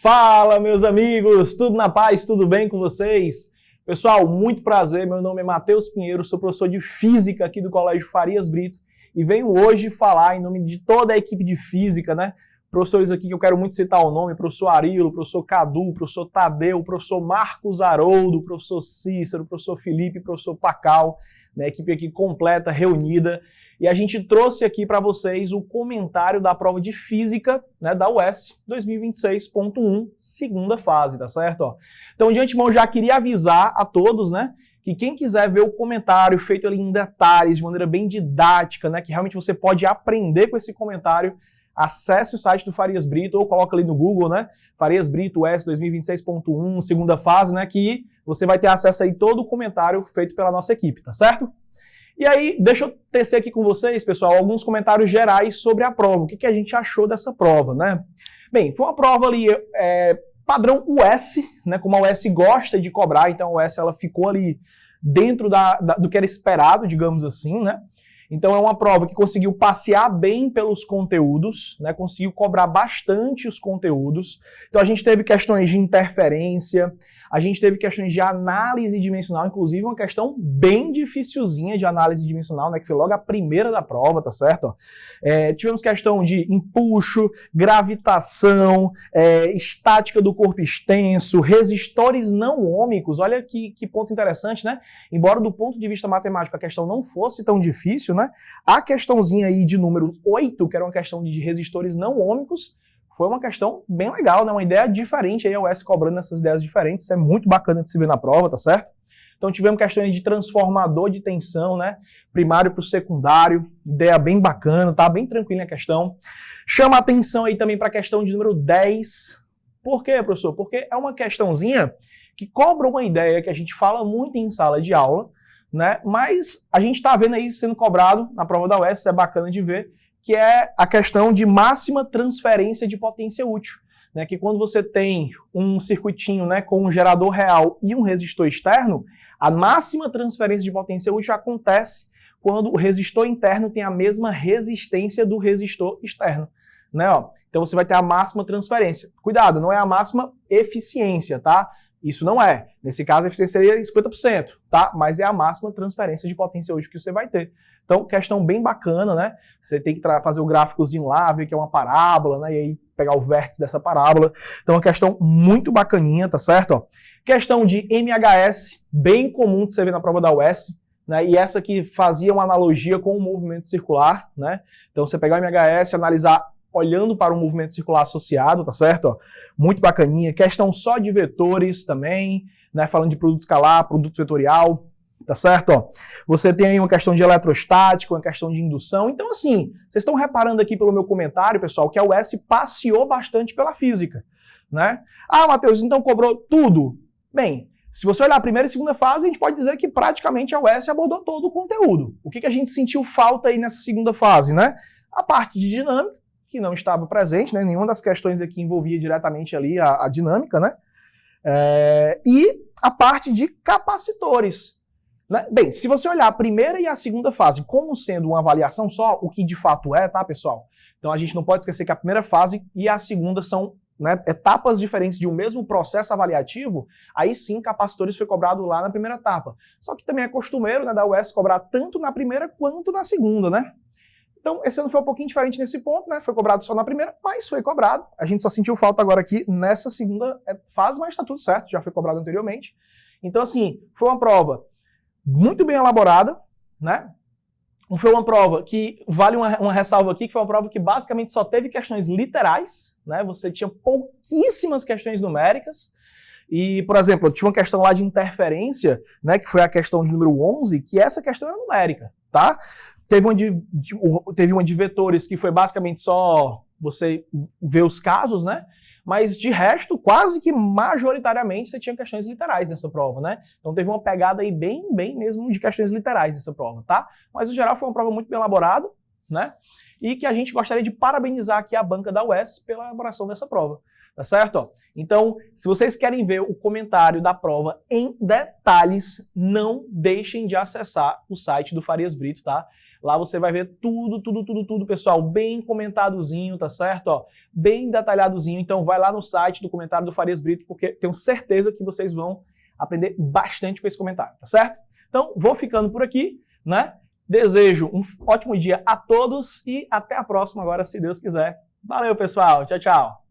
Fala, meus amigos, tudo na paz, tudo bem com vocês? Pessoal, muito prazer, meu nome é Matheus Pinheiro, sou professor de Física aqui do Colégio Farias Brito e venho hoje falar em nome de toda a equipe de Física, né? Professores aqui que eu quero muito citar o nome, professor Arilo, professor Cadu, professor Tadeu, professor Marcos Haroldo, professor Cícero, professor Felipe, professor Pacal, né? Equipe aqui completa, reunida. E a gente trouxe aqui para vocês o comentário da prova de Física, né, da UES 2026.1, segunda fase, tá certo? Ó. Então, de antemão, já queria avisar a todos, né, que quem quiser ver o comentário feito ali em detalhes, de maneira bem didática, né, que realmente você pode aprender com esse comentário, acesse o site do Farias Brito ou coloca ali no Google, né, Farias Brito UES 2026.1, segunda fase, né, que você vai ter acesso aí todo o comentário feito pela nossa equipe, tá certo? E aí, deixa eu tecer aqui com vocês, pessoal, alguns comentários gerais sobre a prova. O que a gente achou dessa prova, né? Bem, foi uma prova ali padrão UES, né? Como a UES gosta de cobrar, então a UES ela ficou ali dentro do que era esperado, digamos assim, né? Então é uma prova que conseguiu passear bem pelos conteúdos, né? Conseguiu cobrar bastante os conteúdos. Então a gente teve questões de interferência, a gente teve questões de análise dimensional, inclusive uma questão bem dificilzinha de análise dimensional, né? Que foi logo a primeira da prova, tá certo? Tivemos questão de empuxo, gravitação, estática do corpo extenso, resistores não ômicos. Olha que ponto interessante, né? Embora do ponto de vista matemático a questão não fosse tão difícil, né? A questãozinha aí de número 8, que era uma questão de resistores não ômicos, foi uma questão bem legal, né? Uma ideia diferente aí, a UES cobrando essas ideias diferentes, isso é muito bacana de se ver na prova, tá certo? Então tivemos questões de transformador de tensão, né? Primário para o secundário, ideia bem bacana, tá? Bem tranquila a questão. Chama a atenção aí também para a questão de número 10. Por quê, professor? Porque é uma questãozinha que cobra uma ideia que a gente fala muito em sala de aula, né? Mas a gente está vendo aí sendo cobrado na prova da UES, isso é bacana de ver, que é a questão de máxima transferência de potência útil, né? Que quando você tem um circuitinho, né, com um gerador real e um resistor externo, a máxima transferência de potência útil acontece quando o resistor interno tem a mesma resistência do resistor externo, né? Ó, então você vai ter a máxima transferência. Cuidado, não é a máxima eficiência, tá? Isso não é. Nesse caso, a eficiência seria 50%, tá? Mas é a máxima transferência de potência útil que você vai ter. Então, questão bem bacana, né? Você tem que fazer o gráficozinho lá, ver que é uma parábola, né? E aí pegar o vértice dessa parábola. Então, é uma questão muito bacaninha, tá certo? Ó, questão de MHS, bem comum de você ver na prova da UES, né? E essa aqui fazia uma analogia com o movimento circular, né? Então, você pegar o MHS, analisar olhando para o movimento circular associado, tá certo? Ó, muito bacaninha. Questão só de vetores também, né? Falando de produto escalar, produto vetorial, tá certo? Ó, você tem aí uma questão de eletrostática, uma questão de indução. Então, assim, vocês estão reparando aqui pelo meu comentário, pessoal, que a UES passeou bastante pela física, né? Ah, Matheus, então cobrou tudo. Bem, se você olhar a primeira e segunda fase, a gente pode dizer que praticamente a UES abordou todo o conteúdo. O que a gente sentiu falta aí nessa segunda fase, né? A parte de dinâmica, que não estava presente, né? Nenhuma das questões aqui envolvia diretamente ali a dinâmica, né? E a parte de capacitores, né? Bem, se você olhar a primeira e a segunda fase como sendo uma avaliação só, o que de fato é, tá, pessoal? Então a gente não pode esquecer que a primeira fase e a segunda são, né, etapas diferentes de um mesmo processo avaliativo. Aí sim, capacitores foi cobrado lá na primeira etapa. Só que também é costumeiro, né, da UES cobrar tanto na primeira quanto na segunda, né? Então, esse ano foi um pouquinho diferente nesse ponto, né? Foi cobrado só na primeira, mas foi cobrado. A gente só sentiu falta agora aqui nessa segunda fase, mas tá tudo certo, já foi cobrado anteriormente. Então, assim, foi uma prova muito bem elaborada, né? Foi uma prova que vale uma ressalva aqui, que foi uma prova que basicamente só teve questões literais, né? Você tinha pouquíssimas questões numéricas. E, por exemplo, tinha uma questão lá de interferência, né? Que foi a questão de número 11, que essa questão era numérica, tá? Teve uma de vetores que foi basicamente só você ver os casos, né? Mas de resto, quase que majoritariamente você tinha questões literais nessa prova, né? Então teve uma pegada aí bem mesmo de questões literais nessa prova, tá? Mas no geral foi uma prova muito bem elaborada, né? E que a gente gostaria de parabenizar aqui a banca da UES pela elaboração dessa prova. tá certo? Ó, então, se vocês querem ver o comentário da prova em detalhes, não deixem de acessar o site do Farias Brito, tá? Lá você vai ver tudo, pessoal, bem comentadozinho, tá certo? Ó, bem detalhadozinho. Então, vai lá no site do comentário do Farias Brito, porque tenho certeza que vocês vão aprender bastante com esse comentário, tá certo? Então, vou ficando por aqui, né? Desejo um ótimo dia a todos e até a próxima agora, se Deus quiser. Valeu, pessoal. Tchau, tchau.